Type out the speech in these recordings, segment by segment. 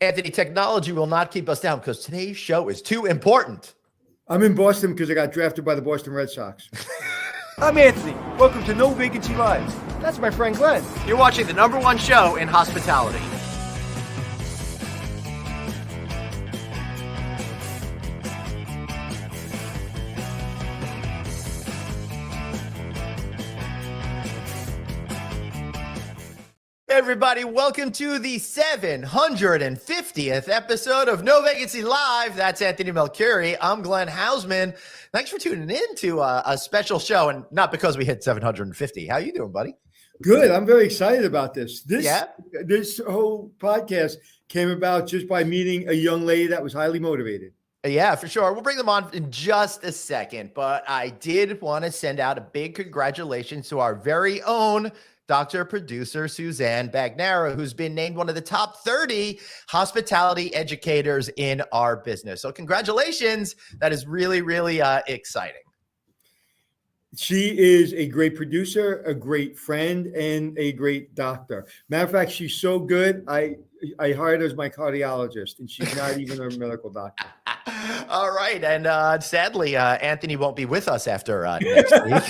Anthony, technology will not keep us down because today's show is too important. I'm in Boston because I got drafted by the Boston Red Sox. I'm Anthony. Welcome to No Vacancy Live. That's my friend Glenn. You're watching the #1 show in hospitality. Everybody, welcome to the 750th episode of No Vacancy Live. That's Anthony Melchiori. I'm Glenn Hausman. Thanks for tuning in to a special show, and not because we hit 750. How you doing, buddy? Good. I'm very excited about this. This whole podcast came about just by meeting a young lady that was highly motivated. Yeah, for sure. We'll bring them on in just a second, but I did want to send out a big congratulations to our very own Dr. Producer Suzanne Bagnara, who's been named one of the top 30 hospitality educators in our business. So congratulations. That is really, really exciting. She is a great producer, a great friend, and a great doctor. Matter of fact, she's so good, I hired her as my cardiologist, and she's not even a medical doctor. All right. And sadly, Anthony won't be with us after next week.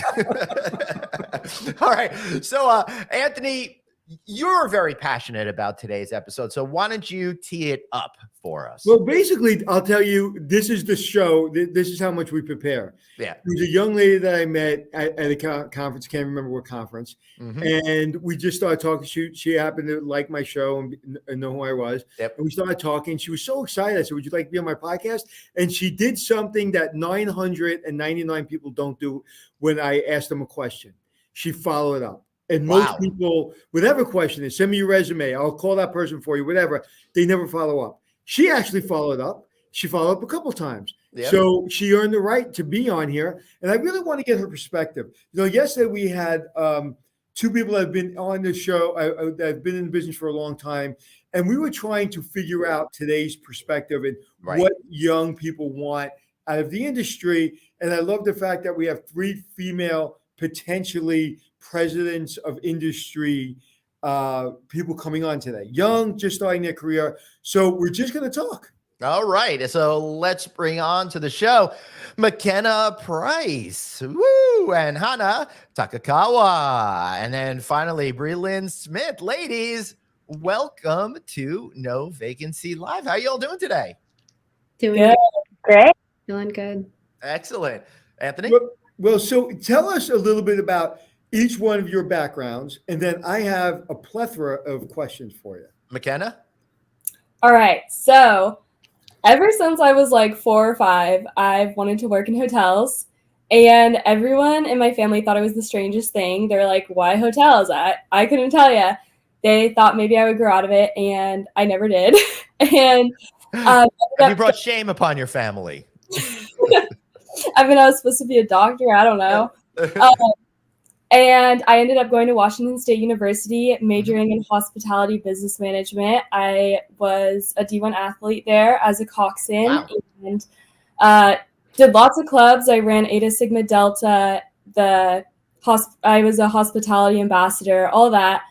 All right. So, Anthony, you're very passionate about today's episode. So why don't you tee it up for us? Well, basically, I'll tell you, this is the show. This is how much we prepare. Yeah. There's a young lady that I met at a conference. Can't remember what conference. Mm-hmm. And we just started talking. She happened to like my show and know who I was. Yep. And we started talking. She was so excited. I said, would you like to be on my podcast? And she did something that 999 people don't do when I asked them a question. She followed up. And most people, whatever question is, send me your resume. I'll call that person for you, whatever. They never follow up. She actually followed up. She followed up a couple times. Yep. So she earned the right to be on here. And I really want to get her perspective. You know, yesterday we had two people that have been on the show that have been in the business for a long time. And we were trying to figure out today's perspective and what young people want out of the industry. And I love the fact that we have 3 female potentially presidents of industry people coming on today, young, just starting their career. So we're just going to talk. All right. So let's bring on to the show Makenna Price, woo, and Hana Takekawa. And then finally, Brylynn Smith. Ladies, welcome to No Vacancy Live. How are you all doing today? Doing good. Great. Feeling good. Excellent. Anthony? Well, so tell us a little bit about each one of your backgrounds, and then I have a plethora of questions for you. Makenna? All right. So ever since I was like 4 or 5, I've wanted to work in hotels, and everyone in my family thought it was the strangest thing. They're like, why hotels? I couldn't tell you. They thought maybe I would grow out of it, and I never did. And you brought shame upon your family. I mean, I was supposed to be a doctor. I don't know. And I ended up going to Washington State University, majoring in hospitality business management. I was a D1 athlete there as a coxswain and did lots of clubs. I ran Eta Sigma Delta. I was a hospitality ambassador, all that.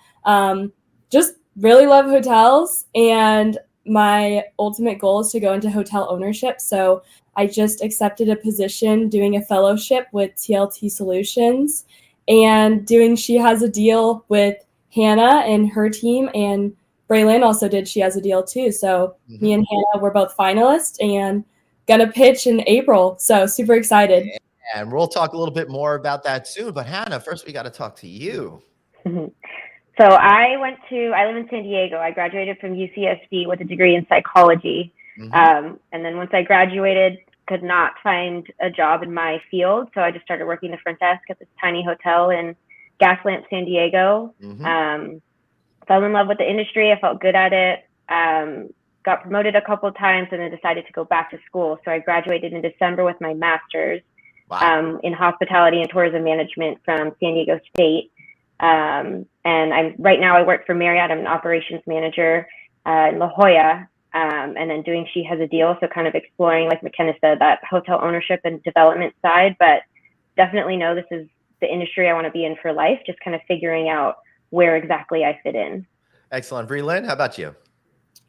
Just really love hotels. And my ultimate goal is to go into hotel ownership. So I just accepted a position doing a fellowship with TLT Solutions. And She Has a Deal with Hannah and her team, and Brylynn also did She Has a Deal too. So me and Hannah were both finalists and gonna pitch in April. So super excited. And we'll talk a little bit more about that soon. But Hannah, first we got to talk to you. So I live in San Diego. I graduated from UCSD with a degree in psychology. And then once I graduated, could not find a job in my field. So I just started working the front desk at this tiny hotel in Gaslamp, San Diego. Fell in love with the industry. I felt good at it. Got promoted a couple of times and then decided to go back to school. So I graduated in December with my master's in hospitality and tourism management from San Diego State. And right now I work for Marriott. I'm an operations manager in La Jolla. And then doing She Has a Deal. So kind of exploring, like Makenna said, that hotel ownership and development side, but definitely know this is the industry I want to be in for life, just kind of figuring out where exactly I fit in. Excellent. Brylynn, how about you?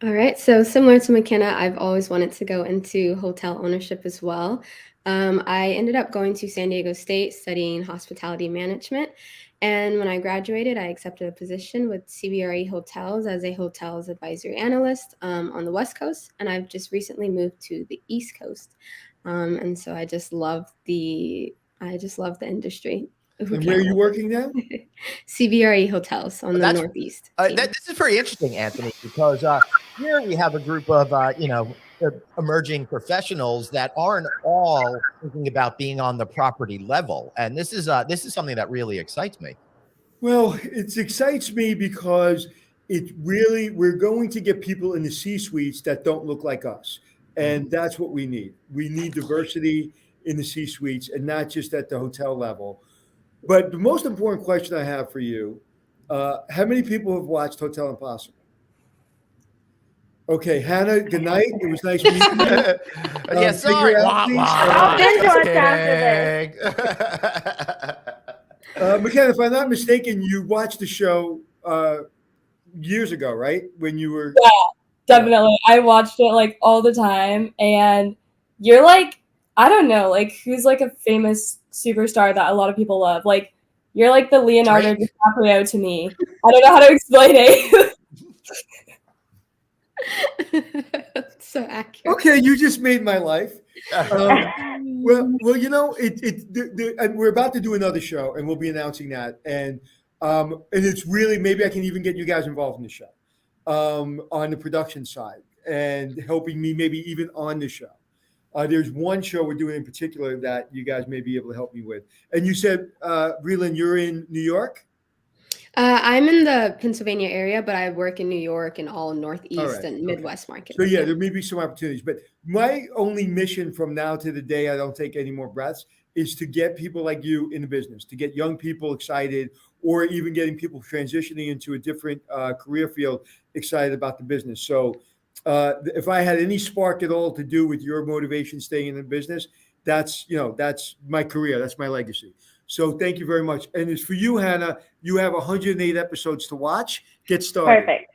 All right. So similar to Makenna, I've always wanted to go into hotel ownership as well. I ended up going to San Diego State studying hospitality management. And when I graduated, I accepted a position with CBRE Hotels as a hotels advisory analyst on the West Coast. And I've just recently moved to the East Coast. And so I just love the industry. And where are you working now? CBRE Hotels on the That's Northeast team. this is very interesting, Anthony, because here we have a group of emerging professionals that aren't all thinking about being on the property level, and this is something that really excites me. Well, it excites me because we're going to get people in the C-suites that don't look like us. And that's what we need. We need diversity in the C-suites and not just at the hotel level. But the most important question I have for you, how many people have watched Hotel Impossible? Okay, Hannah, good night. It was nice meeting you. Yeah, sorry. I'll binge watch after Makenna, if I'm not mistaken, you watched the show years ago, right? When you were Definitely. I watched it like all the time, and you're like, I don't know, like who's like a famous superstar that a lot of people love. Like you're like the Leonardo DiCaprio to me. I don't know how to explain it. So accurate. Okay, you just made my life. Well, you know, we're about to do another show, and we'll be announcing that, and it's really maybe I can even get you guys involved in the show, on the production side, and helping me maybe even on the show. There's one show we're doing in particular that you guys may be able to help me with. And you said, Brylynn, you're in New York? I'm in the Pennsylvania area, but I work in New York and all Northeast and Midwest markets. So yeah, there may be some opportunities. But my only mission from now to the day I don't take any more breaths is to get people like you in the business, to get young people excited, or even getting people transitioning into a different career field excited about the business. So if I had any spark at all to do with your motivation staying in the business, that's my career. That's my legacy. So thank you very much. And as for you, Hannah, you have 108 episodes to watch. Get started. Perfect.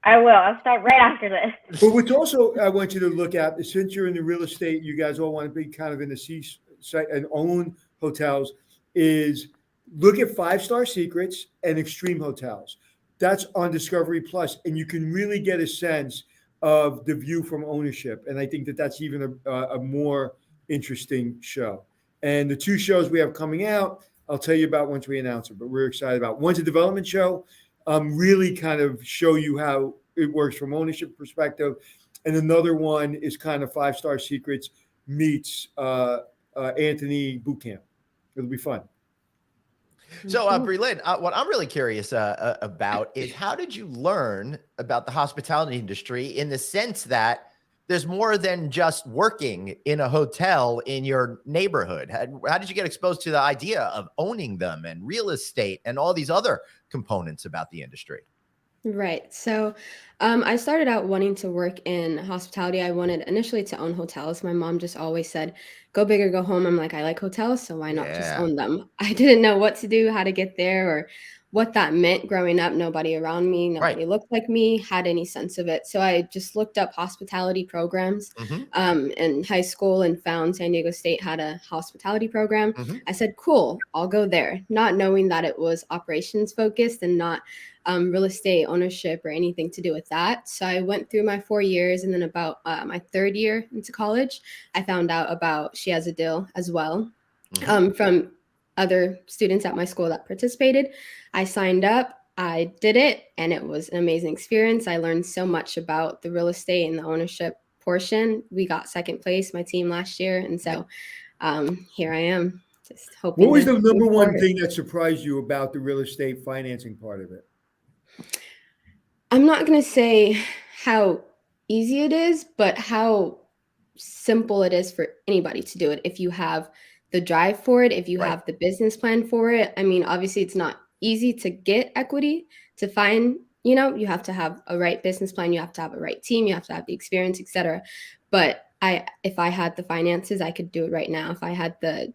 I will. I'll start right after this. But what's also I want you to look at is, since you're in the real estate, you guys all want to be kind of in the C-site and own hotels, is look at 5-Star Secrets and Extreme Hotels. That's on Discovery Plus, and you can really get a sense of the view from ownership. And I think that that's even a more interesting show. And the two shows we have coming out, I'll tell you about once we announce it, but we're excited about. One's a development show, really kind of show you how it works from ownership perspective. And another one is kind of 5-Star Secrets meets Anthony Bootcamp. It'll be fun. So, Brylynn, what I'm really curious about is, how did you learn about the hospitality industry, in the sense that there's more than just working in a hotel in your neighborhood? How did you get exposed to the idea of owning them and real estate and all these other components about the industry? Right. So I started out wanting to work in hospitality. I wanted initially to own hotels. My mom just always said, go big or go home. I'm like, I like hotels, so why not just own them? I didn't know what to do, how to get there, or what that meant growing up. Nobody around me, nobody looked like me, had any sense of it. So I just looked up hospitality programs in high school and found San Diego State had a hospitality program. I said, cool, I'll go there, not knowing that it was operations focused and not real estate ownership or anything to do with that. So I went through my 4 years, and then about my third year into college, I found out about She Has a Deal as well from other students at my school that participated. I signed up, I did it, and it was an amazing experience. I learned so much about the real estate and the ownership portion. We got second place, my team, last year. And so here I am, just hoping. What was the number one thing that surprised you about the real estate financing part of it? I'm not going to say how easy it is, but how simple it is for anybody to do it. If you have the drive for it, if you have the business plan for it. I mean, obviously it's not easy to get equity, to find, you have to have a right business plan. You have to have a right team. You have to have the experience, etc. But if I had the finances, I could do it right now. If I had the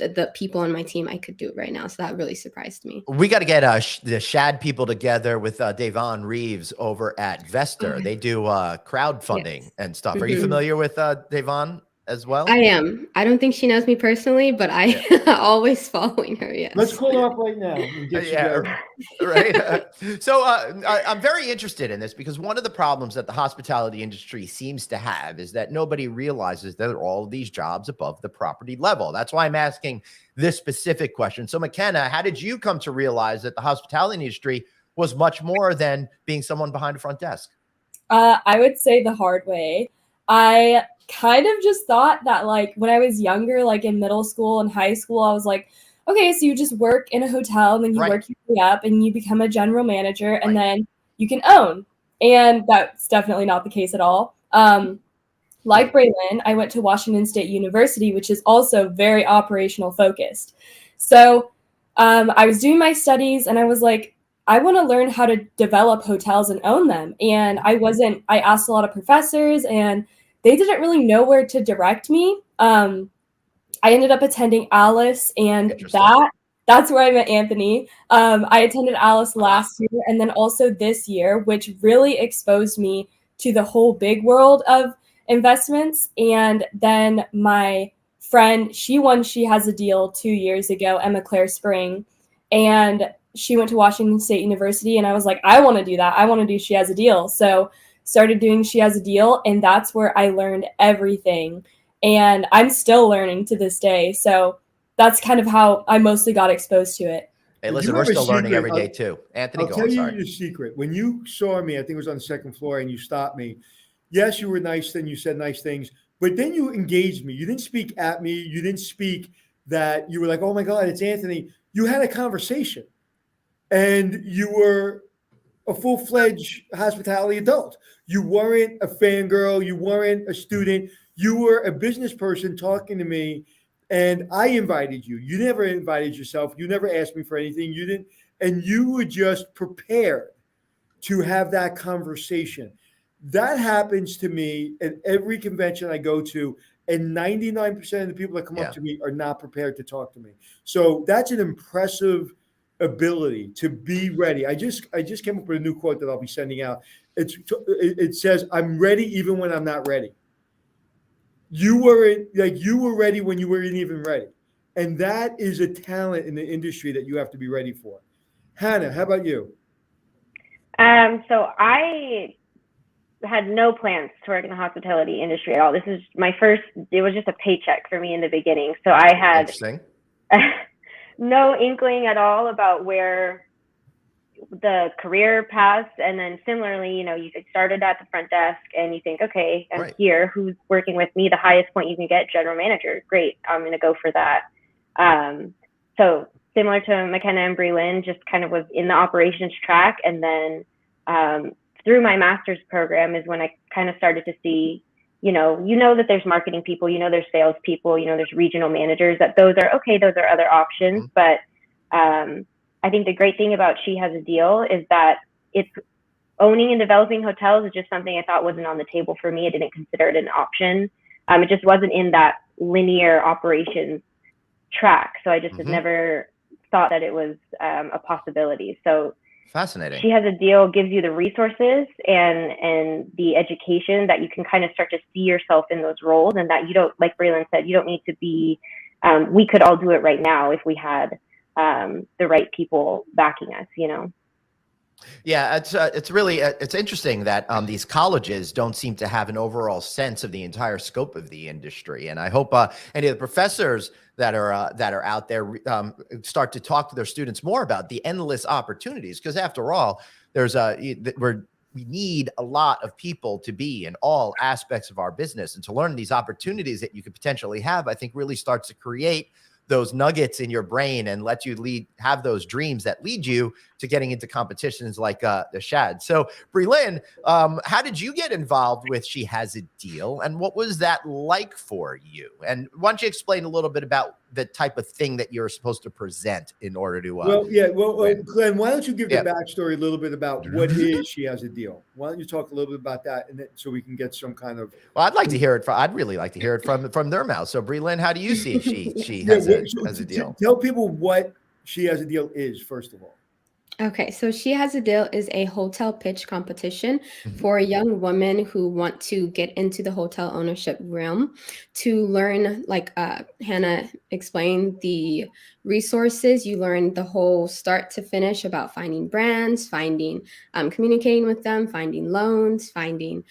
the people on my team, I could do it right now. So that really surprised me. We got to get the Shad people together with Davon Reeves over at Vester. They do crowdfunding and stuff. Are you familiar with Davon as well? I am. I don't think she knows me personally, but I always following her. Yes. Let's call her up right now. And get right. So I'm very interested in this because one of the problems that the hospitality industry seems to have is that nobody realizes that there are all of these jobs above the property level. That's why I'm asking this specific question. So Makenna, how did you come to realize that the hospitality industry was much more than being someone behind a front desk? I would say the hard way. I kind of just thought that, like, when I was younger, like in middle school and high school, I was like, okay, so you just work in a hotel and then you work your way up and you become a general manager and then you can own. And that's definitely not the case at all. Like Brylynn, I went to Washington State University, which is also very operational focused. So I was doing my studies and I was like, I want to learn how to develop hotels and own them. And I asked a lot of professors and they didn't really know where to direct me. I ended up attending Alice, and that's where I met Anthony. I attended Alice last year and then also this year, which really exposed me to the whole big world of investments. And then my friend, she has a deal 2 years ago, Emma Claire Spring, and she went to Washington State University, and I was like, I want to do that. I want to do She Has a Deal. So started doing She Has a Deal, and that's where I learned everything. And I'm still learning to this day. So that's kind of how I mostly got exposed to it. Hey, listen, we're still learning every day too. Anthony, I'll tell you your secret. When you saw me, I think it was on the second floor, and you stopped me. Yes, you were nice, then you said nice things, but then you engaged me. You didn't speak at me. You didn't speak that you were like, oh my God, it's Anthony. You had a conversation, and you were a full-fledged hospitality adult. You weren't a fangirl. You weren't a student. You were a business person talking to me, and I invited you. You never invited yourself. You never asked me for anything. You didn't, and you were just prepared to have that conversation. That happens to me at every convention I go to, and 99% of the people that come up to me are not prepared to talk to me. So that's an impressive ability to be ready. I just came up with a new quote that I'll be sending out. It says, "I'm ready even when I'm not ready." You were ready when you weren't even ready, and that is a talent in the industry that you have to be ready for. Hannah, how about you? So I had no plans to work in the hospitality industry at all. This is my first. It was just a paycheck for me in the beginning, so I had no inkling at all about where the career paths. And then similarly, you started at the front desk and you think, okay, I'm here, who's working with me? The highest point you can get, general manager. Great, I'm going to go for that. So similar to Makenna and Brylynn, just kind of was in the operations track. And then through my master's program is when I kind of started to see, that there's marketing people, there's sales people, there's regional managers, that those are other options. But I think the great thing about She Has a Deal is that it's owning and developing hotels is just something I thought wasn't on the table for me. I didn't consider it an option. It just wasn't in that linear operations track. So I just had never thought that it was a possibility. So fascinating. She Has a Deal gives you the resources and the education that you can kind of start to see yourself in those roles, and that you don't, like Brylynn said, you don't need to be, we could all do it right now if we had the right people backing us, Yeah, it's really it's interesting that these colleges don't seem to have an overall sense of the entire scope of the industry, and I hope any of the professors that are out there start to talk to their students more about the endless opportunities, because after all, we need a lot of people to be in all aspects of our business, and to learn these opportunities that you could potentially have, I think really starts to create those nuggets in your brain and let you have those dreams that lead you to getting into competitions like the Shad. So Brylynn, how did you get involved with She Has a Deal, and what was that like for you? And why don't you explain a little bit about the type of thing that you're supposed to present in order to Glenn, why don't you give the backstory a little bit about what is She Has a Deal? Why don't you talk a little bit about that, and then, so we can get some kind of. Well, I'd really like to hear it from their mouth. So Brylynn, how do you see she has a deal? Tell people what She Has a Deal is, first of all. Okay, so She Has a Deal is a hotel pitch competition for young women who want to get into the hotel ownership realm to learn, like Hannah explained, the resources. You learn the whole start to finish about finding brands, finding, communicating with them, finding loans, finding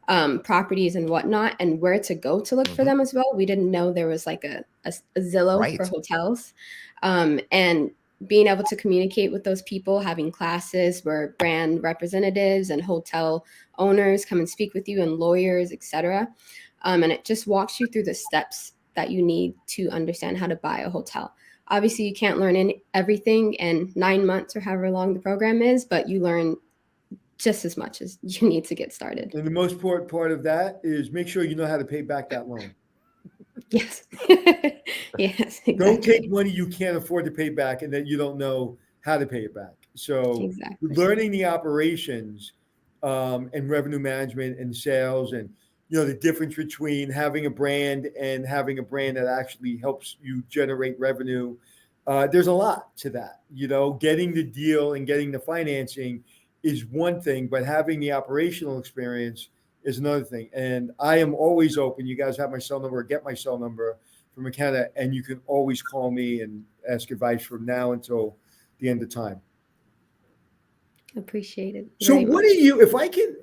properties and whatnot, and where to go to look for them as well. We didn't know there was like a Zillow for hotels. And being able to communicate with those people, having classes where brand representatives and hotel owners come and speak with you, and lawyers, etc. And it just walks you through the steps that you need to understand how to buy a hotel. Obviously, you can't learn everything in 9 months or however long the program is, but you learn just as much as you need to get started. And the most important part of that is make sure you know how to pay back that loan. Yes. Yes. Exactly. Don't take money you can't afford to pay back and then you don't know how to pay it back. So learning the operations and revenue management and sales, and the difference between having a brand and having a brand that actually helps you generate revenue. There's a lot to that. Getting the deal and getting the financing is one thing, but having the operational experience is another thing. And I am always open. You guys have my cell number, get my cell number from Makenna, and you can always call me and ask advice from now until the end of time. Appreciate it. So what do you, if I can,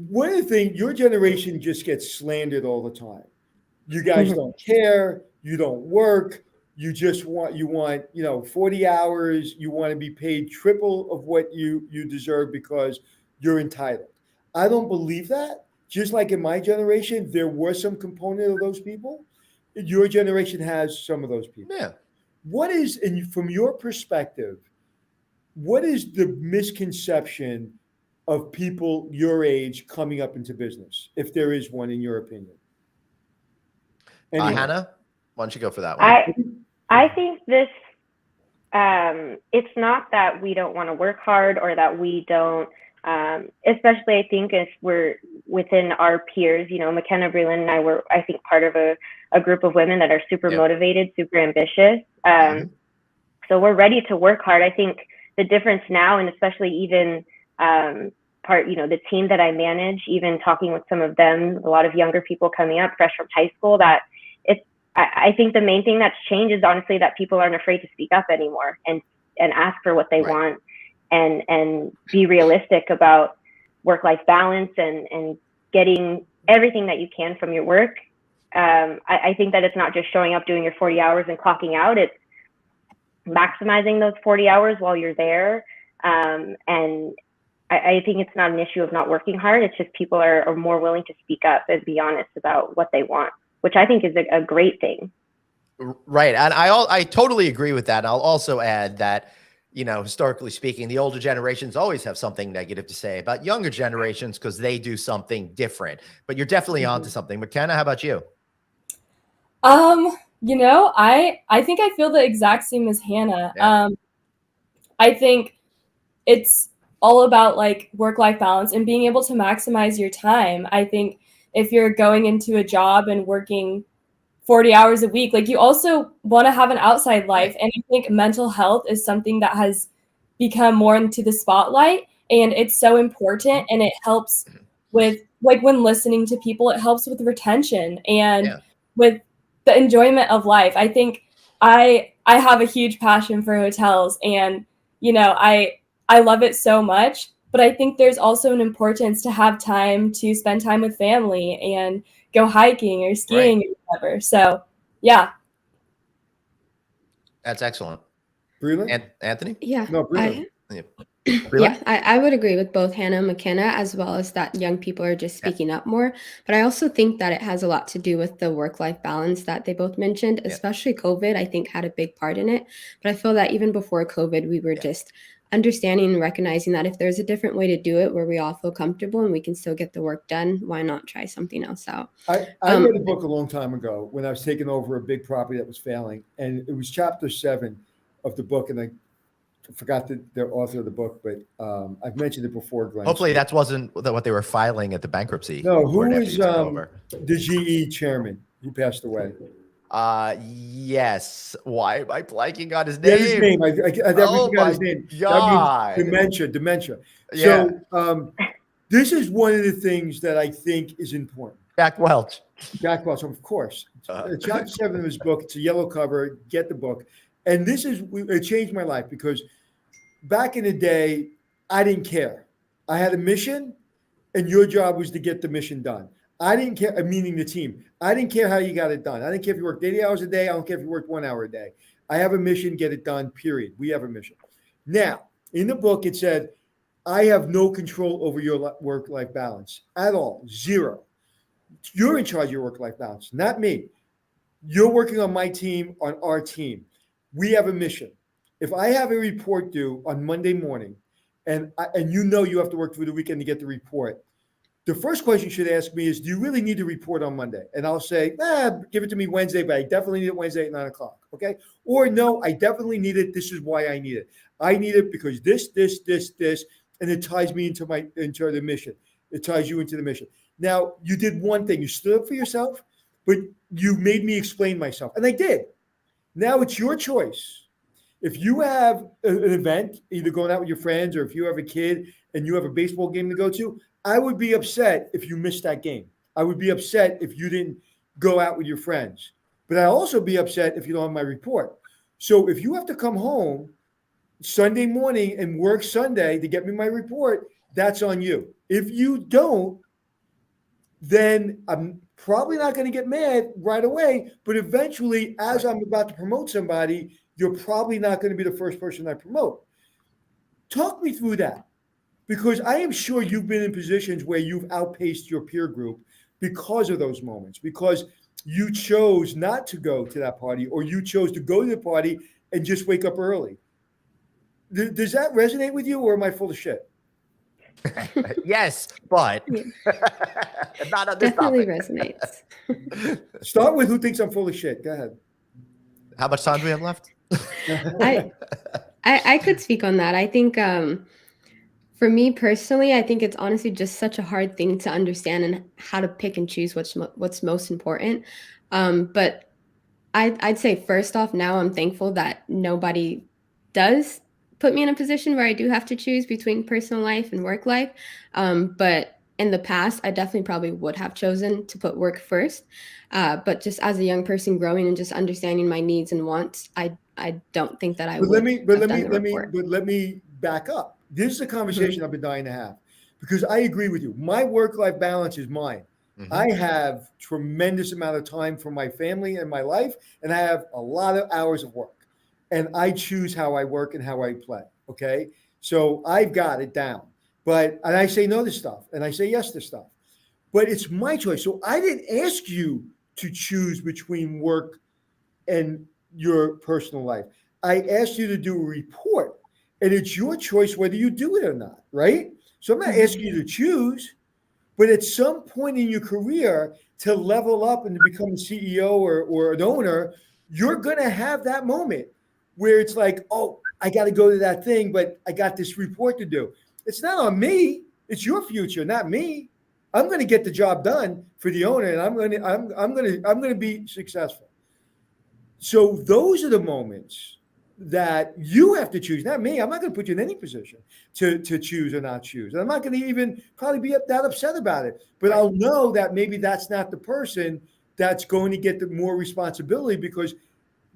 one of the things, your generation just gets slandered all the time. You guys don't care. You don't work. You just want 40 hours. You want to be paid triple of what you deserve because you're entitled. I don't believe that. Just like in my generation, there was some component of those people. Your generation has some of those people. Yeah. What is, and from your perspective, what is the misconception of people your age coming up into business, if there is one, in your opinion? Hannah, why don't you go for that one? I think this, it's not that we don't want to work hard or that we don't, especially I think if we're within our peers, Makenna, Brylynn, and I were, I think, part of a group of women that are super motivated, super ambitious. So we're ready to work hard. I think the difference now, and especially even the team that I manage, even talking with some of them, a lot of younger people coming up fresh from high school, that I think the main thing that's changed is honestly that people aren't afraid to speak up anymore and ask for what they want and be realistic about work-life balance and getting everything that you can from your work. I think that it's not just showing up, doing your 40 hours and clocking out. It's maximizing those 40 hours while you're there. And I think it's not an issue of not working hard. It's just people are more willing to speak up and be honest about what they want, which I think is a great thing. Right. And I totally agree with that. And I'll also add that, historically speaking, the older generations always have something negative to say about younger generations because they do something different. But you're definitely onto something. Makenna, how about you? I think I feel the exact same as Hannah. Yeah. I think it's all about like work-life balance and being able to maximize your time. I think if you're going into a job and working 40 hours a week, like you also want to have an outside life. And I think mental health is something that has become more into the spotlight, and it's so important, and it helps with, like, when listening to people, it helps with retention and with the enjoyment of life. I think I have a huge passion for hotels, and I love it so much, but I think there's also an importance to have time to spend time with family and go hiking or skiing or whatever. So, yeah. That's excellent. Brylynn? Anthony? Yeah. No, Brylynn. Yeah, I would agree with both Hannah and Makenna, as well as that young people are just speaking up more. But I also think that it has a lot to do with the work-life balance that they both mentioned, especially COVID, I think had a big part in it. But I feel that even before COVID, we were just understanding and recognizing that if there's a different way to do it where we all feel comfortable and we can still get the work done, why not try something else out? I read a book a long time ago when I was taking over a big property that was failing, and it was chapter 7 of the book, and I forgot the author of the book, but I've mentioned it before, Glenn. Hopefully that wasn't what they were filing at the bankruptcy. No, who court after was you took over. the GE chairman? He passed away. Yes. Why am I blanking on his Yeah, name? his name. I definitely forgot his name. God. That means dementia. Yeah. So this is one of the things that I think is important. Jack Welch. Jack Welch, of course. Chapter 7 of his book. It's a yellow cover. Get the book. And it changed my life because back in the day, I didn't care. I had a mission, and your job was to get the mission done. I didn't care, meaning the team. I didn't care how you got it done. I didn't care if you worked 80 hours a day. I don't care if you worked 1 hour a day. I have a mission, get it done, period. We have a mission. Now, in the book, it said, I have no control over your work-life balance at all, zero. You're in charge of your work-life balance, not me. You're working on my team, on our team. We have a mission. If I have a report due on Monday morning, and you have to work through the weekend to get the report, the first question you should ask me is, do you really need to report on Monday? And I'll say, give it to me Wednesday, but I definitely need it Wednesday at 9 o'clock. Okay. Or no, I definitely need it. This is why I need it. I need it because this, and it ties me into the mission. It ties you into the mission. Now, you did one thing. You stood up for yourself, but you made me explain myself. And I did. Now it's your choice. If you have an event, either going out with your friends or if you have a kid and you have a baseball game to go to, I would be upset if you missed that game. I would be upset if you didn't go out with your friends. But I'd also be upset if you don't have my report. So if you have to come home Sunday morning and work Sunday to get me my report, that's on you. If you don't, then I'm probably not going to get mad right away. But eventually, as I'm about to promote somebody, you're probably not going to be the first person I promote. Talk me through that, because I am sure you've been in positions where you've outpaced your peer group because of those moments, because you chose not to go to that party or you chose to go to the party and just wake up early. Does that resonate with you, or am I full of shit? Yes, but not on this Definitely topic. resonates. Start with who thinks I'm full of shit. Go ahead. How much time do we have left? I could speak on that. I think for me personally, I think it's honestly just such a hard thing to understand and how to pick and choose what's most important. But I'd say first off, now I'm thankful that nobody does put me in a position where I do have to choose between personal life and work life. But in the past, I definitely probably would have chosen to put work first. But just as a young person growing and just understanding my needs and wants, I don't think that I would. Let me back up. This is a conversation I've been dying to have, because I agree with you. My work-life balance is mine. Mm-hmm. I have tremendous amount of time for my family and my life, and I have a lot of hours of work. And I choose how I work and how I play. Okay. So I've got it down. And I say no to stuff and I say yes to stuff. But it's my choice. So I didn't ask you to choose between work and your personal life. I asked you to do a report, and it's your choice whether you do it or not, right? So I'm not asking you to choose, but at some point in your career, to level up and to become a CEO or an owner, you're going to have that moment where it's like, oh, I got to go to that thing, but I got this report to do. It's not on me. It's your future, not me. I'm going to get the job done for the owner, and I'm going to be successful. So those are the moments that you have to choose, not me. I'm not going to put you in any position to choose or not choose. And I'm not going to even probably be that upset about it. But I'll know that maybe that's not the person that's going to get the more responsibility, because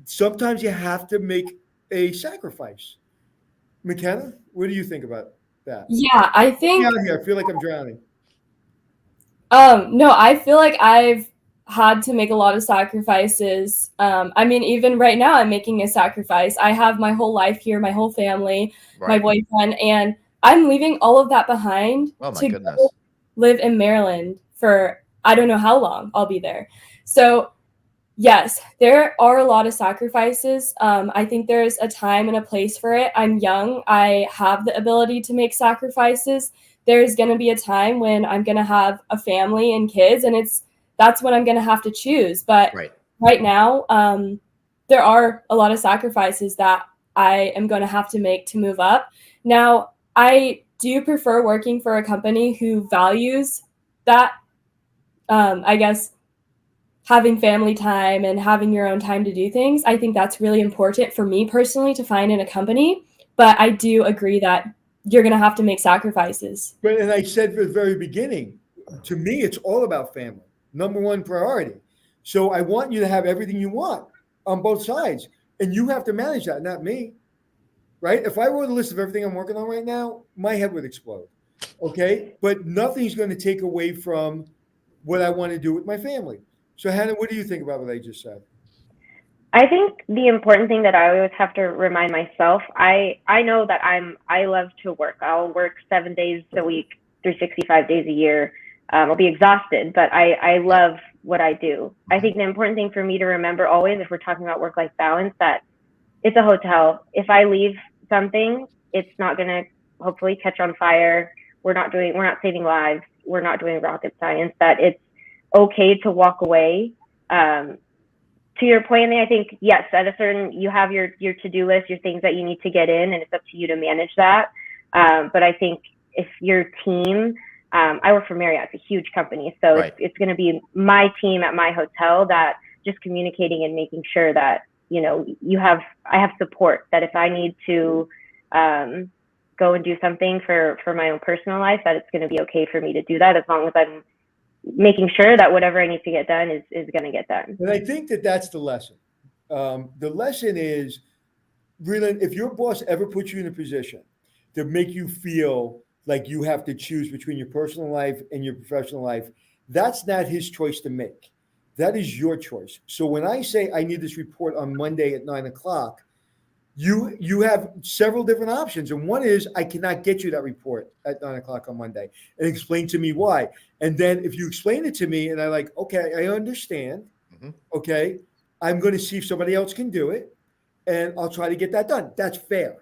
sometimes you have to make a sacrifice. Makenna, what do you think about that? Yeah, I think. Here, I feel like I'm drowning. No, I feel like I've had to make a lot of sacrifices. I mean, even right now, I'm making a sacrifice. I have my whole life here, my whole family, my boyfriend, and I'm leaving all of that behind Oh my to goodness. go live in Maryland for I don't know how long I'll be there. So yes, there are a lot of sacrifices. I think there's a time and a place for it. I'm young. I have the ability to make sacrifices. There's going to be a time when I'm going to have a family and kids, and that's when I'm going to have to choose. But right now, there are a lot of sacrifices that I am going to have to make to move up. Now, I do prefer working for a company who values that, I guess, having family time and having your own time to do things. I think that's really important for me personally to find in a company. But I do agree that you're going to have to make sacrifices. But, and I said from the very beginning, to me, it's all about family. Number one priority. So I want you to have everything you want on both sides. And you have to manage that, not me. Right? If I wrote a list of everything I'm working on right now, my head would explode. Okay? But nothing's going to take away from what I want to do with my family. So Hannah, what do you think about what I just said? I think the important thing that I always have to remind myself, I know that I love to work. I'll work 7 days a week, 365 days a year. I'll be exhausted, but I love what I do. I think the important thing for me to remember always, if we're talking about work-life balance, that it's a hotel. If I leave something, it's not going to hopefully catch on fire. We're not saving lives. We're not doing rocket science. That it's okay to walk away. To your point, I think, yes, at a certain, you have your to-do list, your things that you need to get in, and it's up to you to manage that. But I think if your team, I work for Marriott, it's a huge company. So it's going to be my team at my hotel that just communicating and making sure that, I have support, that if I need to go and do something for my own personal life, that it's going to be okay for me to do that, as long as I'm making sure that whatever I need to get done is going to get done. And I think that's the lesson. The lesson is, Brylynn, if your boss ever puts you in a position to make you feel like you have to choose between your personal life and your professional life, that's not his choice to make. That is your choice. So when I say I need this report on Monday at 9:00, you have several different options. And one is, I cannot get you that report at 9:00 on Monday, and explain to me why. And then if you explain it to me and I like, okay, I understand. Okay. I'm going to see if somebody else can do it, and I'll try to get that done. That's fair.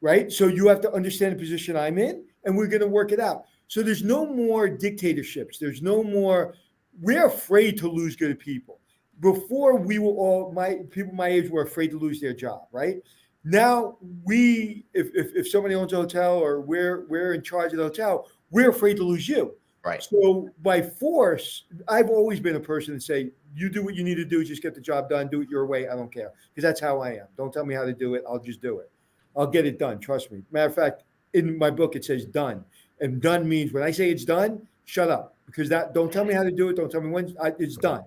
Right. So you have to understand the position I'm in, and we're going to work it out. So there's no more dictatorships. There's no more, we're afraid to lose good people. Before, we were all, people my age were afraid to lose their job, right? Now if somebody owns a hotel or we're in charge of the hotel, we're afraid to lose you. So by force, I've always been a person to say, you do what you need to do, just get the job done, do it your way, I don't care. Because that's how I am. Don't tell me how to do it, I'll just do it. I'll get it done, trust me. Matter of fact, in my book it says done. And done means when I say it's done, shut up. Because don't tell me how to do it, don't tell me when, it's done.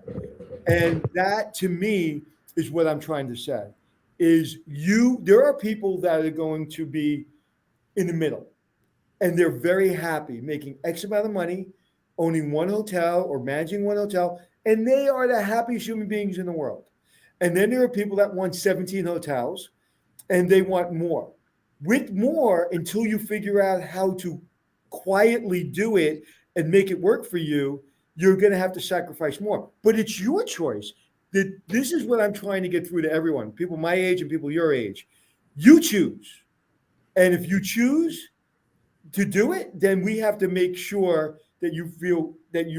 And that, to me, is what I'm trying to say, is there are people that are going to be in the middle, and they're very happy making X amount of money, owning one hotel or managing one hotel, and they are the happiest human beings in the world. And then there are people that want 17 hotels, and they want more. With more, until you figure out how to quietly do it and make it work for you, you're going to have to sacrifice more. But it's your choice. This is what I'm trying to get through to everyone, people my age and people your age. You choose. And if you choose to do it, then we have to make sure that you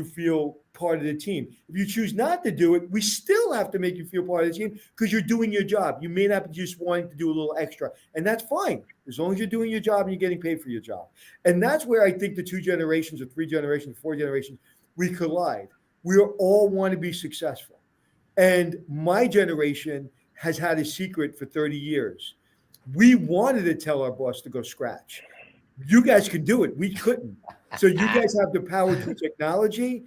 feel part of the team. If you choose not to do it, we still have to make you feel part of the team, because you're doing your job. You may not be just wanting to do a little extra, and that's fine, as long as you're doing your job and you're getting paid for your job. And that's where I think the 2 generations or 3 generations, 4 generations, we collide. We all want to be successful. And my generation has had a secret for 30 years. We wanted to tell our boss to go scratch. You guys can do it. We couldn't. So you guys have the power through technology.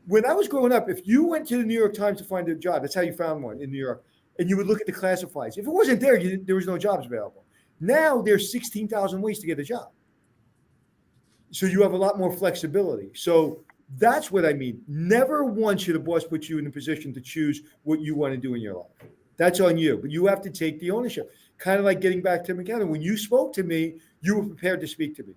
When I was growing up, if you went to the New York Times to find a job, that's how you found one in New York, and you would look at the classifieds. If it wasn't there, there was no jobs available. Now there's 16,000 ways to get a job. So you have a lot more flexibility. So That's what I mean. Never once should a boss put you in a position to choose what you want to do in your life. That's on you, but you have to take the ownership. Kind of like getting back to Makenna. When you spoke to me, you were prepared to speak to me.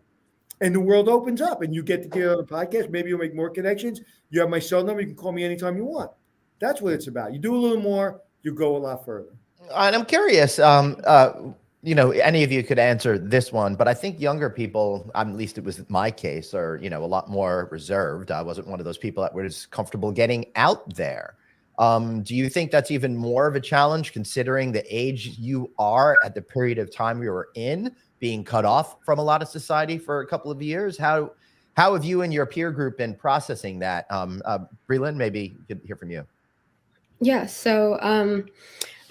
And the world opens up and you get to get on a podcast. Maybe you'll make more connections. You have my cell number. You can call me anytime you want. That's what it's about. You do a little more, you go a lot further. And I'm curious, any of you could answer this one, but I think younger people, at least it was my case, are, a lot more reserved. I wasn't one of those people that was comfortable getting out there. Do you think that's even more of a challenge considering the age you are at the period of time we were in, being cut off from a lot of society for a couple of years? How have you and your peer group been processing that? Brylynn, maybe we could hear from you. Yeah, so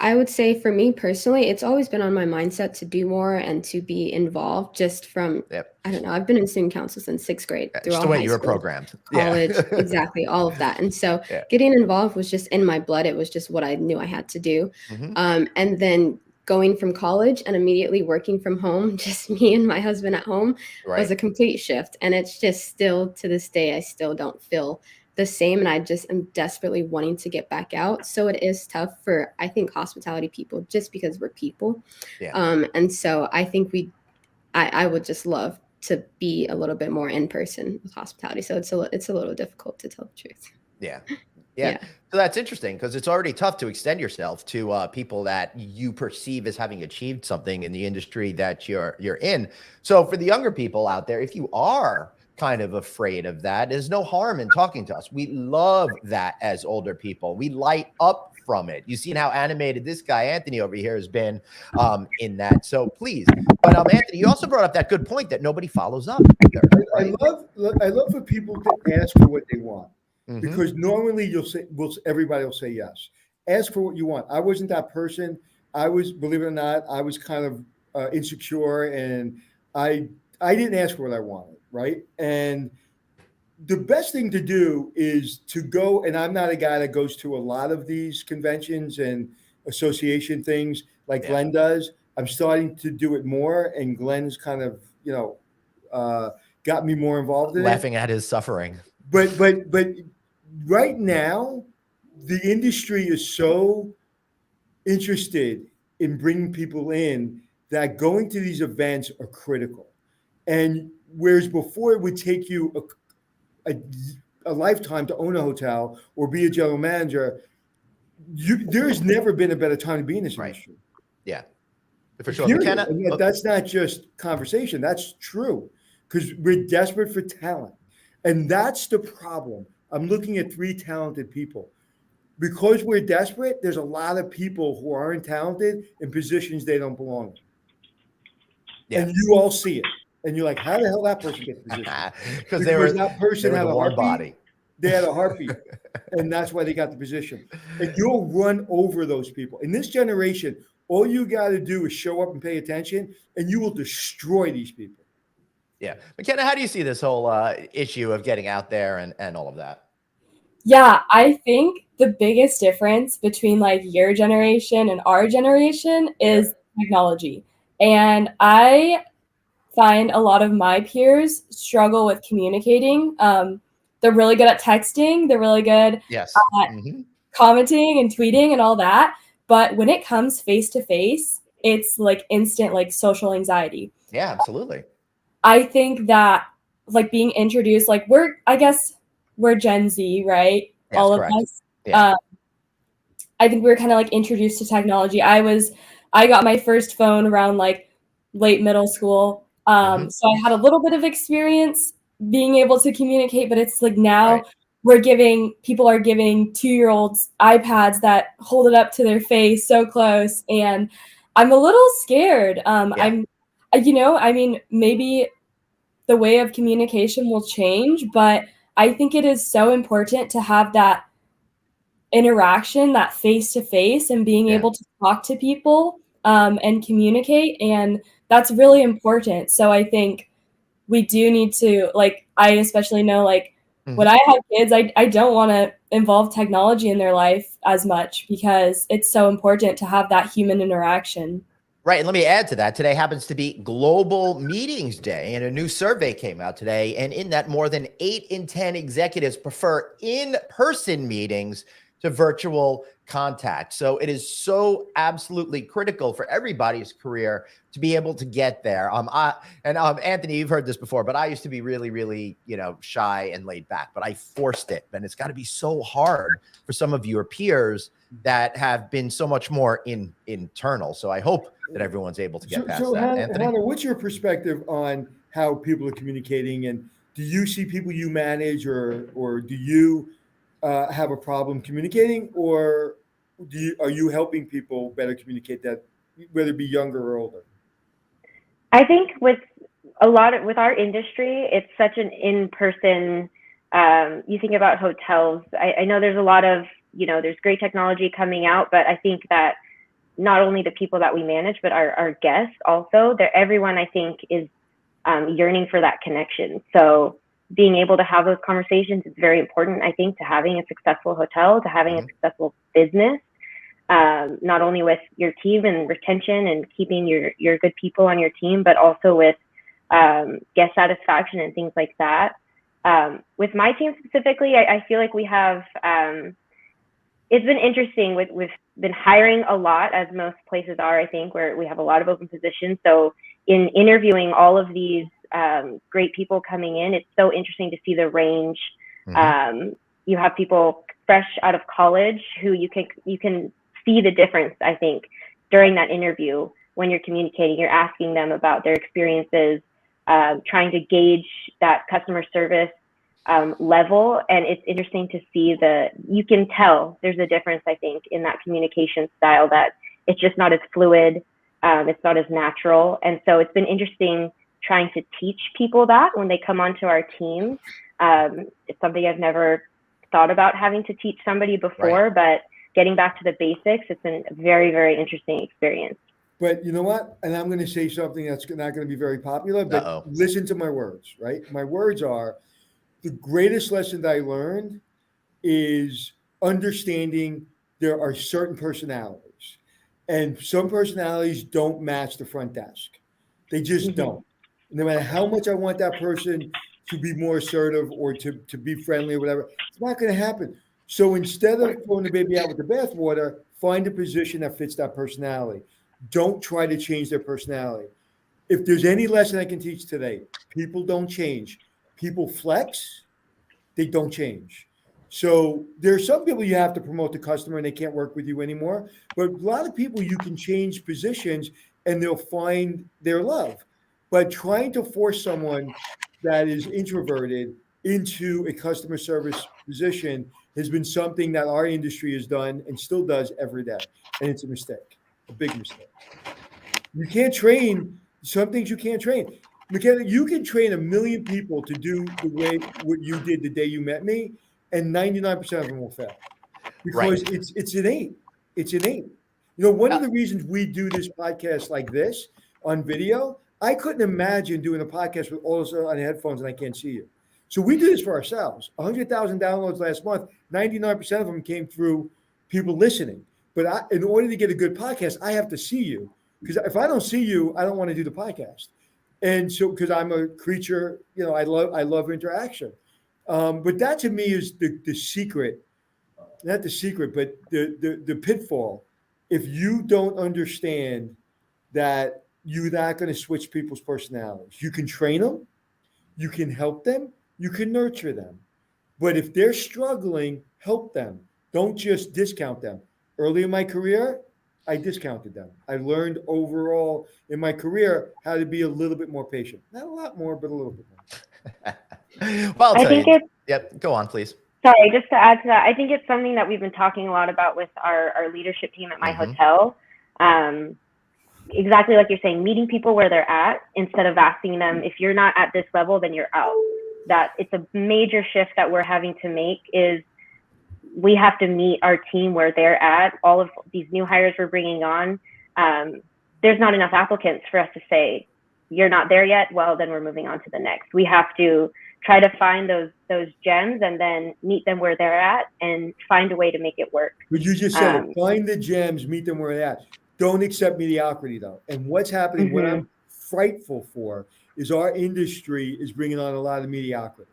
I would say for me personally, it's always been on my mindset to do more and to be involved just from, I don't know, I've been in student council since 6th grade. Through just all the way high you were school, programmed. college, exactly, all of that. And so getting involved was just in my blood. It was just what I knew I had to do. And then going from college and immediately working from home, just me and my husband at home, was a complete shift. And it's just still to this day, I still don't feel the same. And I just am desperately wanting to get back out. So it is tough for, I think, hospitality people, just because we're people. And so I think I would just love to be a little bit more in person with hospitality. So it's a little difficult, to tell the truth. Yeah. So that's interesting because it's already tough to extend yourself to people that you perceive as having achieved something in the industry that you're in. So for the younger people out there, if you are kind of afraid of that, there's no harm in talking to us. We love that as older people. We light up from it. You've seen how animated this guy, Anthony, over here has been in that. So please. But Anthony, you also brought up that good point that nobody follows up either, right? I love for people to ask for what they want. Because normally everybody will say yes. Ask for what you want. I wasn't that person. I was, believe it or not, I was kind of insecure, and I didn't ask for what I wanted, right? And the best thing to do is to go, and I'm not a guy that goes to a lot of these conventions and association things like Glenn does. I'm starting to do it more, and Glenn's kind of, got me more involved in Laughing at his suffering. But right now, the industry is so interested in bringing people in that going to these events are critical. And whereas before it would take you a lifetime to own a hotel or be a general manager, there has never been a better time to be in this industry. Yeah, for sure. Makenna, that's not just conversation. That's true, because we're desperate for talent. And that's the problem. I'm looking at 3 talented people. Because we're desperate, there's a lot of people who aren't talented in positions they don't belong in. And you all see it. And you're like, how the hell that person get the position? Because that person had a warm heartbeat. Body. They had a heartbeat. And that's why they got the position. And you'll run over those people. In this generation, all you got to do is show up and pay attention, and you will destroy these people. Yeah. Makenna, how do you see this whole issue of getting out there and all of that? Yeah, I think the biggest difference between like your generation and our generation is technology. And I find a lot of my peers struggle with communicating. They're really good at texting. They're really good at commenting and tweeting and all that. But when it comes face to face, it's like instant like social anxiety. Yeah, absolutely. I think that like being introduced, like I guess we're Gen Z, right? Yes, all of correct. us. Yeah. I think we were kind of like introduced to technology. I got my first phone around like late middle school. So I had a little bit of experience being able to communicate, but it's like now people are giving 2-year-olds iPads that hold it up to their face so close. And I'm a little scared. I mean, maybe the way of communication will change, but I think it is so important to have that interaction, that face-to-face, and being able to talk to people and communicate. And that's really important. So I think we do need to, like, I especially know, like, when I have kids, I don't want to involve technology in their life as much because it's so important to have that human interaction. Right. And let me add to that. Today happens to be Global Meetings Day, and a new survey came out today. And in that, more than 8 in 10 executives prefer in-person meetings to virtual contact. So it is so absolutely critical for everybody's career to be able to get there. Anthony, you've heard this before, but I used to be really, really, shy and laid back, but I forced it. And it's got to be so hard for some of your peers that have been so much more internal. So I hope that everyone's able to get past that. Anthony? Hannah, what's your perspective on how people are communicating? And do you see people you manage or do you have a problem communicating, or are you helping people better communicate, that whether it be younger or older? I think with our industry, it's such an in-person, you think about hotels. I know there's a lot of, there's great technology coming out, but I think that not only the people that we manage, but our guests also, everyone I think is yearning for that connection. So being able to have those conversations is very important, I think, to having a successful hotel, to having a successful business, not only with your team and retention and keeping your good people on your team, but also with guest satisfaction and things like that. With my team specifically, I feel like we have, it's been interesting. We've been hiring a lot, as most places are, I think, where we have a lot of open positions. So in interviewing all of these great people coming in, it's so interesting to see the range. You have people fresh out of college who you can see the difference, I think, during that interview. When you're communicating, you're asking them about their experiences, trying to gauge that customer service level. And it's interesting to see you can tell there's a difference, I think, in that communication style, that it's just not as fluid. It's not as natural. And so it's been interesting trying to teach people that when they come onto our team. It's something I've never thought about having to teach somebody before, right. But getting back to the basics, it's been a very, very interesting experience. But you know what? And I'm going to say something that's not going to be very popular, but listen to my words, right? My words are, the greatest lesson that I learned is understanding there are certain personalities, and some personalities don't match the front desk. They just don't. No matter how much I want that person to be more assertive or to be friendly or whatever, it's not going to happen. So instead of throwing the baby out with the bathwater, find a position that fits that personality. Don't try to change their personality. If there's any lesson I can teach today, people don't change. People flex, they don't change. So there are some people you have to promote the customer and they can't work with you anymore. But a lot of people you can change positions and they'll find their love. But trying to force someone that is introverted into a customer service position has been something that our industry has done and still does every day. And it's a mistake, a big mistake. You can't train some things you can't train. Makenna, you can train 1 million people to do the way what you did the day you met me, and 99% of them will fail because it's innate. It's innate. One of the reasons we do this podcast like this on video, I couldn't imagine doing a podcast with all of us on headphones and I can't see you. So we do this for ourselves. 100,000 downloads last month. 99% of them came through people listening. But in order to get a good podcast, I have to see you, because if I don't see you, I don't want to do the podcast. And so, because I'm a creature, I love interaction. But that to me is the secret, not the secret, but the pitfall. If you don't understand that you're not going to switch people's personalities, you can train them, you can help them, you can nurture them. But if they're struggling, help them. Don't just discount them. Early in my career, I discounted them. I learned overall in my career how to be a little bit more patient. Not a lot more, but a little bit more. Well, I'll tell you. Yep, go on, please. Sorry, just to add to that, I think it's something that we've been talking a lot about with our leadership team at my hotel. Exactly like you're saying, meeting people where they're at instead of asking them, if you're not at this level, then you're out. That it's a major shift that we're having to make is we have to meet our team where they're at. All of these new hires we're bringing on, there's not enough applicants for us to say, you're not there yet, well, then we're moving on to the next. We have to try to find those gems and then meet them where they're at and find a way to make it work. But you just said it, find the gems, meet them where they're at. don't accept mediocrity though. And what's happening, what I'm frightful for, is our industry is bringing on a lot of mediocrity.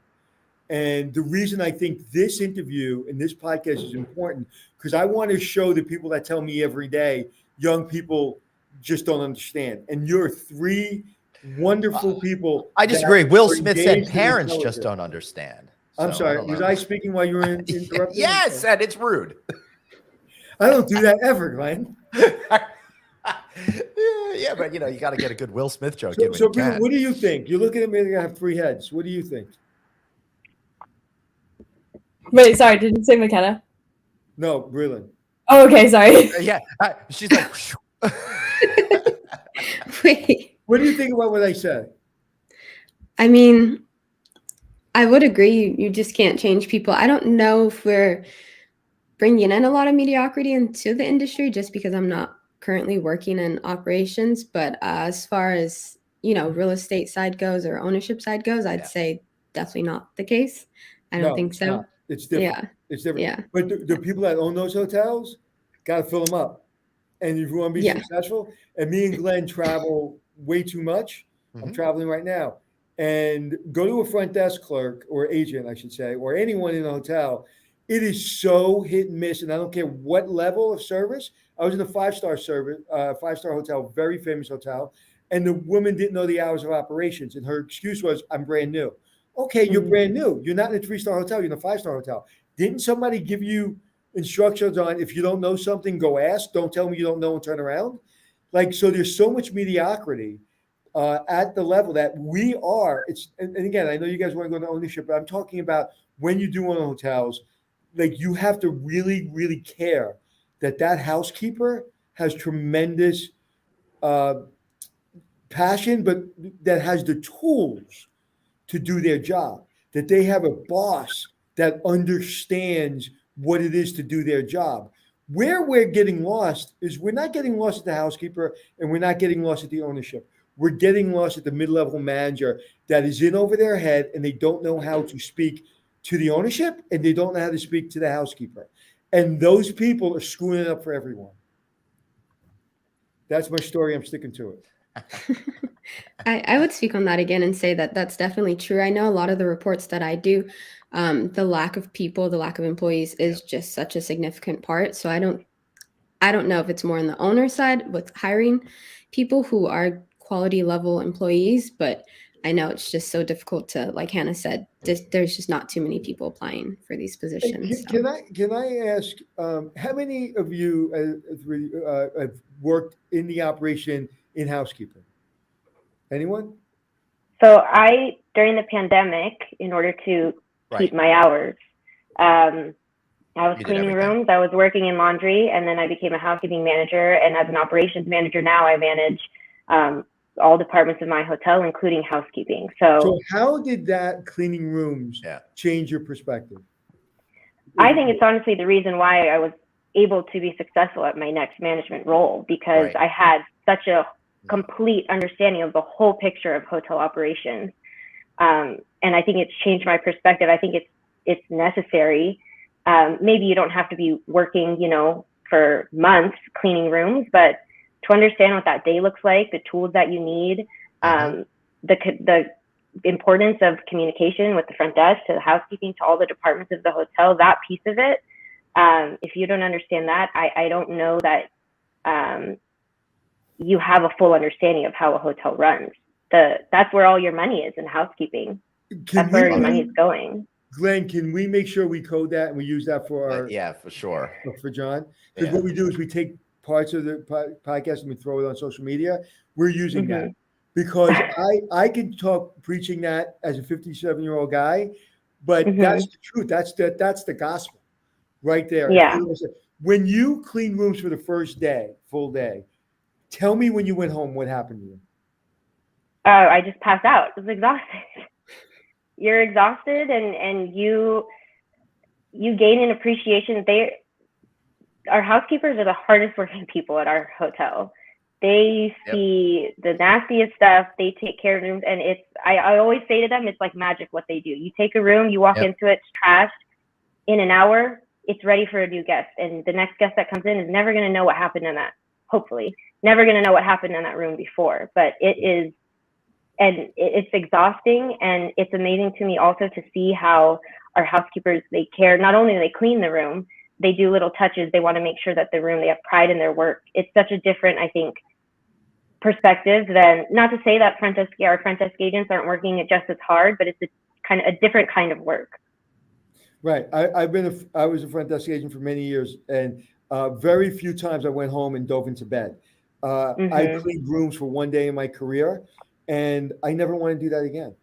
And the reason I think this interview and this podcast is important, because I want to show the people that tell me every day, young people just don't understand. And you're three wonderful people. I disagree. Will are Smith said engaged in parents just intelligence. don't understand. I'm So, sorry. don't Was know. I speaking while you were interrupting? Yes, and it's rude. I don't do that ever, Glenn. Yeah, but you got to get a good Will Smith joke. So what do you think? You're looking at me like I have three heads. What do you think? Wait, sorry, did you say McKenna? No, Brylynn. Oh, okay, sorry. Yeah, she's like. Wait. What do you think about what I said? I mean, I would agree. You just can't change people. I don't know if we're bringing in a lot of mediocrity into the industry just because I'm not currently working in operations. But as far as, real estate side goes or ownership side goes, I'd say definitely not the case. I don't think so. Not. It's different. Yeah. It's different. Yeah. But the people that own those hotels got to fill them up. And if you want to be successful, and me and Glenn travel way too much. I'm traveling right now. And go to a front desk clerk or agent, I should say, or anyone in a hotel. It is so hit and miss. And I don't care what level of service. I was in a five-star hotel, very famous hotel. And the woman didn't know the hours of operations. And her excuse was, I'm brand new. Okay, you're brand new. You're not in a 3-star hotel. You're in a 5-star hotel. Didn't somebody give you instructions on if you don't know something, go ask? Don't tell me you don't know and turn around. So there's so much mediocrity at the level that we are. And again, I know you guys want to go to ownership, but I'm talking about when you do own hotels, you have to really, really care that housekeeper has tremendous passion, but that has the tools to do their job, that they have a boss that understands what it is to do their job. Where we're getting lost is we're not getting lost at the housekeeper and we're not getting lost at the ownership. We're getting lost at the mid-level manager that is in over their head and they don't know how to speak to the ownership and they don't know how to speak to the housekeeper. And those people are screwing it up for everyone. That's my story. I'm sticking to it. I would speak on that again and say that that's definitely true. I know a lot of the reports that I do, the lack of people, the lack of employees is just such a significant part. So I don't know if it's more on the owner side with hiring people who are quality level employees, but I know it's just so difficult to, like Hannah said, there's just not too many people applying for these positions. Can I ask, how many of you have worked in the operation in housekeeping? Anyone? So during the pandemic, in order to keep my hours, I was cleaning rooms, I was working in laundry, and then I became a housekeeping manager. And as an operations manager now, I manage all departments of my hotel, including housekeeping. So how did that cleaning rooms change your perspective? I think it's honestly the reason why I was able to be successful at my next management role, because I had such a complete understanding of the whole picture of hotel operations. And I think it's changed my perspective. I think it's necessary. Maybe you don't have to be working, for months cleaning rooms, but to understand what that day looks like, the tools that you need, the importance of communication with the front desk, to the housekeeping, to all the departments of the hotel, that piece of it. If you don't understand that, I don't know that you have a full understanding of how a hotel runs. That's where all your money is, in housekeeping. That's where your money is going. Glenn, can we make sure we code that and we use that for our for sure, for John? Because what we do is we take parts of the podcast and we throw it on social media. We're using that because I can talk preaching that as a 57-year-old guy, but that's the truth. That's the gospel right there. Yeah. When you clean rooms for the first day, full day, tell me when you went home, what happened to you? I just passed out. I was exhausted. You're exhausted, and you gain an appreciation. Our housekeepers are the hardest working people at our hotel. They see the nastiest stuff. They take care of rooms, and I always say to them, it's like magic what they do. You take a room, you walk into it, it's trashed. In an hour, it's ready for a new guest, and the next guest that comes in is never going to know what happened in that hopefully, never going to know what happened in that room before. But it is, and it's exhausting, and it's amazing to me also to see how our housekeepers, they care. Not only do they clean the room, they do little touches. They want to make sure that the room, they have pride in their work. It's such a different, I think, perspective than, not to say that our front desk agents aren't working it just as hard, but it's a different kind of work. Right. I was a front desk agent for many years, and very few times I went home and dove into bed. I cleaned rooms for one day in my career, and I never want to do that again.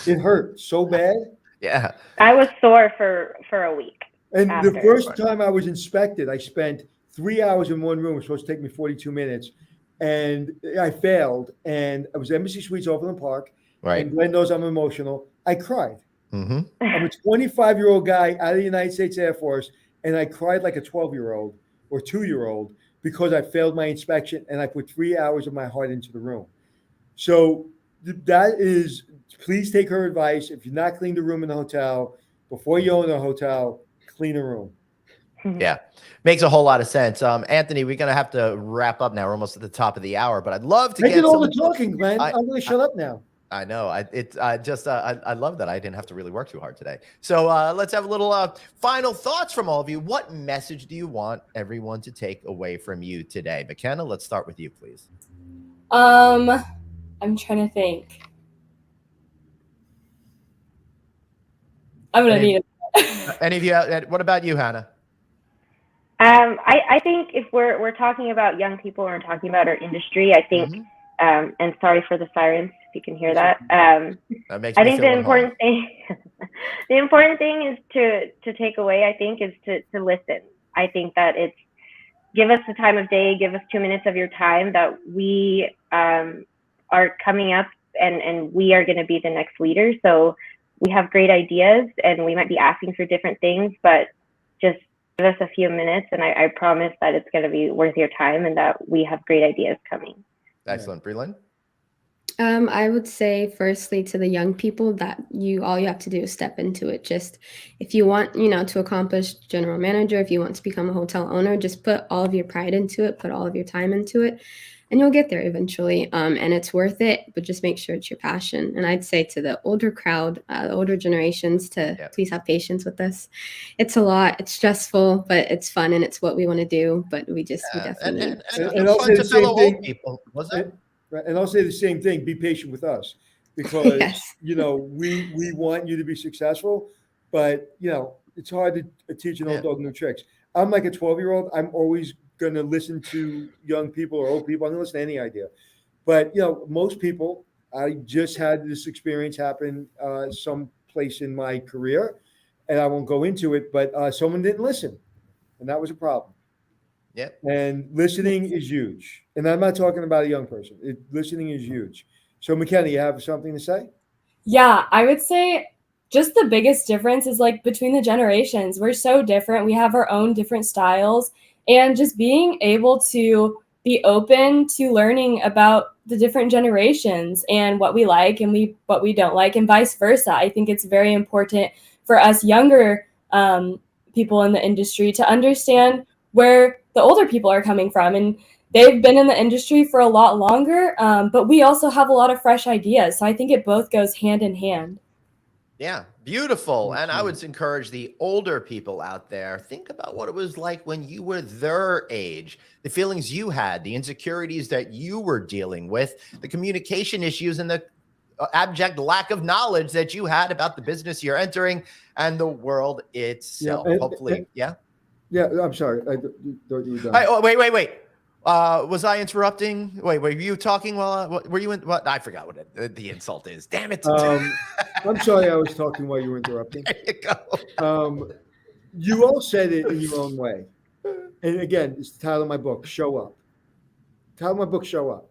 It hurt so bad. Yeah. I was sore for a week. And the first time I was inspected, I spent 3 hours in one room. It was supposed to take me 42 minutes. And I failed. And I was Embassy Suites, Overland Park. Right. And Glenn knows I'm emotional. I cried. Mm-hmm. I'm a 25-year-old guy out of the United States Air Force. And I cried like a 12-year-old or 2-year-old because I failed my inspection and I put 3 hours of my heart into the room. So that is, please take her advice. If you're not cleaning the room in the hotel, before you own a hotel, clean a room. Yeah, makes a whole lot of sense. Anthony, we're gonna have to wrap up now. We're almost at the top of the hour, but I'd love to get all the talking, Glenn. I'm going to shut up now. I know. I love that I didn't have to really work too hard today. So let's have a little final thoughts from all of you. What message do you want everyone to take away from you today? Makenna, let's start with you, please. I'm trying to think. I'm gonna need it. Any of you? What about you, Hannah? I think if we're talking about young people or talking about our industry, I think, and sorry for the sirens if you can hear that. That makes me I think feel the important thing is to take away. I think is to listen. I think that it's, give us the time of day, give us 2 minutes of your time, that we are coming up and we are going to be the next leader. So we have great ideas and we might be asking for different things, but just give us a few minutes and I promise that it's going to be worth your time and that we have great ideas coming. Excellent. Brylynn? I would say firstly to the young people that all you have to do is step into it. Just if you want, to accomplish general manager, if you want to become a hotel owner, just put all of your pride into it, put all of your time into it, and you'll get there eventually. And it's worth it, but just make sure it's your passion. And I'd say to the older crowd, the older generations, to please have patience with us. It's a lot, it's stressful, but it's fun and it's what we want to do. But we definitely and I'll say the same thing. People, and I'll say the same thing. Be patient with us because we want you to be successful, but it's hard to teach an old dog new tricks. I'm like a 12-year-old. I'm always going to listen to young people or old people. I'm going to listen to any idea. But, most people, I just had this experience happen someplace in my career, and I won't go into it, but someone didn't listen, and that was a problem. Yep. And listening is huge. And I'm not talking about a young person. Listening is huge. So, Makenna, you have something to say? Yeah, I would say just the biggest difference is like between the generations. We're so different. We have our own different styles. And just being able to be open to learning about the different generations and what we like and what we don't like and vice versa. I think it's very important for us younger people in the industry to understand where the older people are coming from. And they've been in the industry for a lot longer, but we also have a lot of fresh ideas. So I think it both goes hand in hand. Yeah, beautiful. And I would encourage the older people out there, think about what it was like when you were their age, the feelings you had, the insecurities that you were dealing with, the communication issues and the abject lack of knowledge that you had about the business you're entering and the world itself. Hopefully. Yeah, I'm sorry. I thought you were done. Wait. Was I interrupting? Wait, were you talking while were you in what? I forgot what the insult is. Damn it. I'm sorry I was talking while you were interrupting. There you go. You all said it in your own way. And again, it's the title of my book, Show Up. The title of my book, Show Up.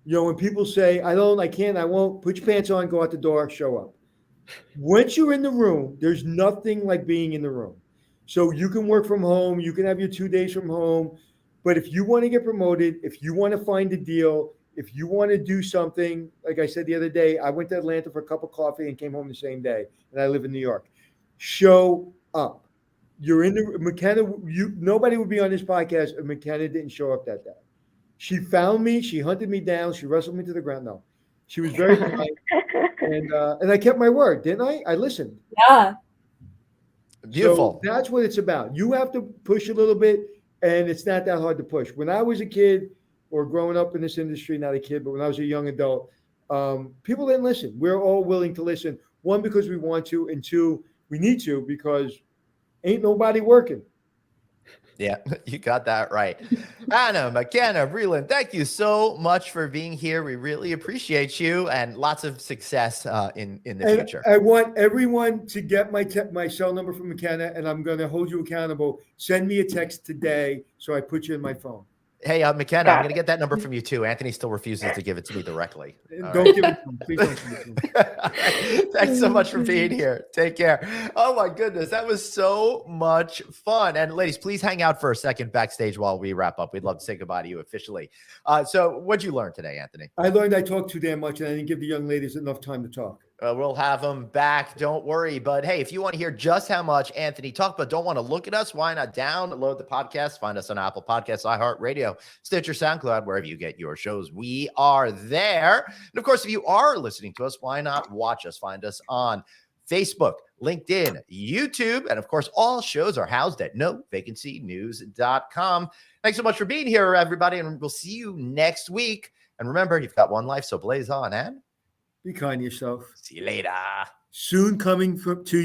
When people say, I can't, I won't, put your pants on, go out the door, show up. Once you're in the room, there's nothing like being in the room. So you can work from home, you can have your 2 days from home. But if you want to get promoted, if you want to find a deal, if you want to do something, like I said the other day, I went to Atlanta for a cup of coffee and came home the same day, and I live in New York. Show up. You're in the Makenna. Nobody would be on this podcast if Makenna didn't show up that day. She found me. She hunted me down. She wrestled me to the ground. No, she was very kind, and I kept my word, didn't I? I listened. Yeah. Beautiful. So that's what it's about. You have to push a little bit, and it's not that hard to push. When I was a kid or growing up in this industry, not a kid, but when I was a young adult, people didn't listen. We're all willing to listen. One, because we want to, and two, we need to because ain't nobody working. Yeah, you got that right. Anna, Makenna, Brylynn, thank you so much for being here. We really appreciate you and lots of success in the future. I want everyone to get my cell number from Makenna, and I'm going to hold you accountable. Send me a text today so I put you in my phone. Hey, Makenna, I'm going to get that number from you too. Anthony still refuses to give it to me directly. Don't give it to him. Please don't give it to him. Thanks so much for being here. Take care. Oh my goodness, that was so much fun. And ladies, please hang out for a second backstage while we wrap up. We'd love to say goodbye to you officially. So what'd you learn today, Anthony? I learned I talked too damn much and I didn't give the young ladies enough time to talk. We'll have them back. Don't worry. But hey, if you want to hear just how much Anthony talked, but don't want to look at us, why not download the podcast? Find us on Apple Podcasts, iHeartRadio, Stitcher, SoundCloud, wherever you get your shows. We are there. And of course, if you are listening to us, why not watch us? Find us on Facebook, LinkedIn, YouTube. And of course, all shows are housed at novacancynews.com. Thanks so much for being here, everybody. And we'll see you next week. And remember, you've got one life, so blaze on and be kind to yourself. See you later. Soon coming to you.